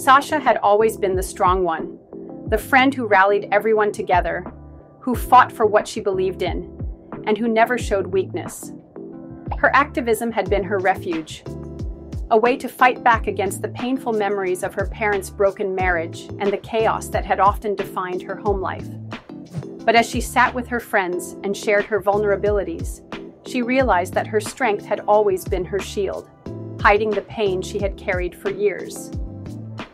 Sasha had always been the strong one, the friend who rallied everyone together, who fought for what she believed in, and who never showed weakness. Her activism had been her refuge, a way to fight back against the painful memories of her parents' broken marriage and the chaos that had often defined her home life. But as she sat with her friends and shared her vulnerabilities, she realized that her strength had always been her shield, hiding the pain she had carried for years.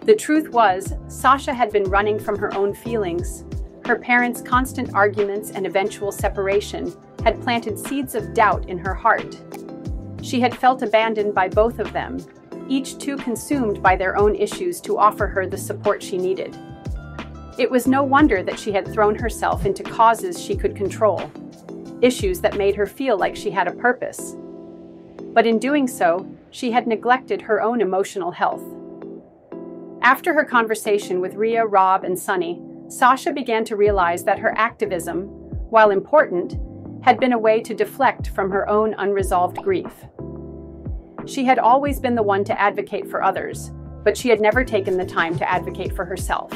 The truth was, Sasha had been running from her own feelings. Her parents' constant arguments and eventual separation had planted seeds of doubt in her heart. She had felt abandoned by both of them, each too consumed by their own issues to offer her the support she needed. It was no wonder that she had thrown herself into causes she could control, issues that made her feel like she had a purpose. But in doing so, she had neglected her own emotional health. After her conversation with Rhea, Rob, and Sunny, Sasha began to realize that her activism, while important, had been a way to deflect from her own unresolved grief. She had always been the one to advocate for others, but she had never taken the time to advocate for herself.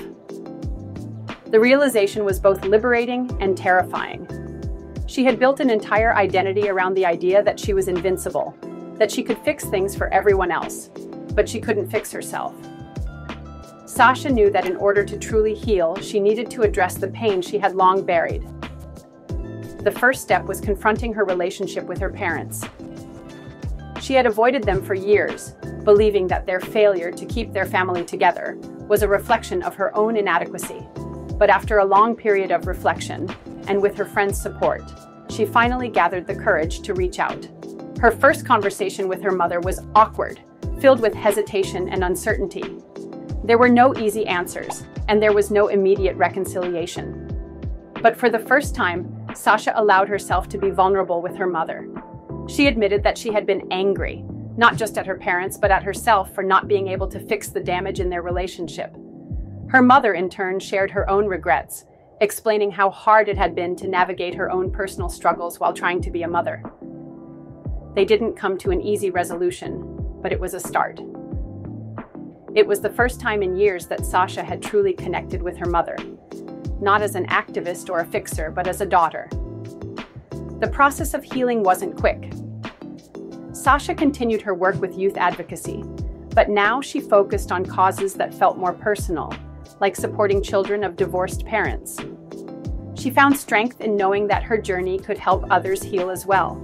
The realization was both liberating and terrifying. She had built an entire identity around the idea that she was invincible, that she could fix things for everyone else, but she couldn't fix herself. Sasha knew that in order to truly heal, she needed to address the pain she had long buried. The first step was confronting her relationship with her parents. She had avoided them for years, believing that their failure to keep their family together was a reflection of her own inadequacy. But after a long period of reflection, and with her friends' support, she finally gathered the courage to reach out. Her first conversation with her mother was awkward, filled with hesitation and uncertainty. There were no easy answers, and there was no immediate reconciliation. But for the first time, Sasha allowed herself to be vulnerable with her mother. She admitted that she had been angry, not just at her parents, but at herself for not being able to fix the damage in their relationship. Her mother, in turn, shared her own regrets, explaining how hard it had been to navigate her own personal struggles while trying to be a mother. They didn't come to an easy resolution, but it was a start. It was the first time in years that Sasha had truly connected with her mother, not as an activist or a fixer, but as a daughter. The process of healing wasn't quick. Sasha continued her work with youth advocacy, but now she focused on causes that felt more personal, like supporting children of divorced parents. She found strength in knowing that her journey could help others heal as well.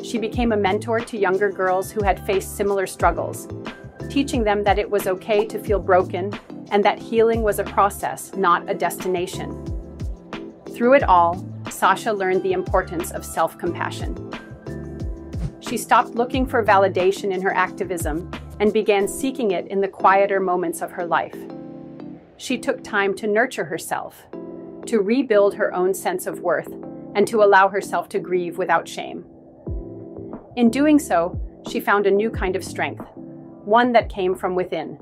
She became a mentor to younger girls who had faced similar struggles, teaching them that it was okay to feel broken and that healing was a process, not a destination. Through it all, Sasha learned the importance of self-compassion. She stopped looking for validation in her activism and began seeking it in the quieter moments of her life. She took time to nurture herself, to rebuild her own sense of worth, and to allow herself to grieve without shame. In doing so, she found a new kind of strength, one that came from within.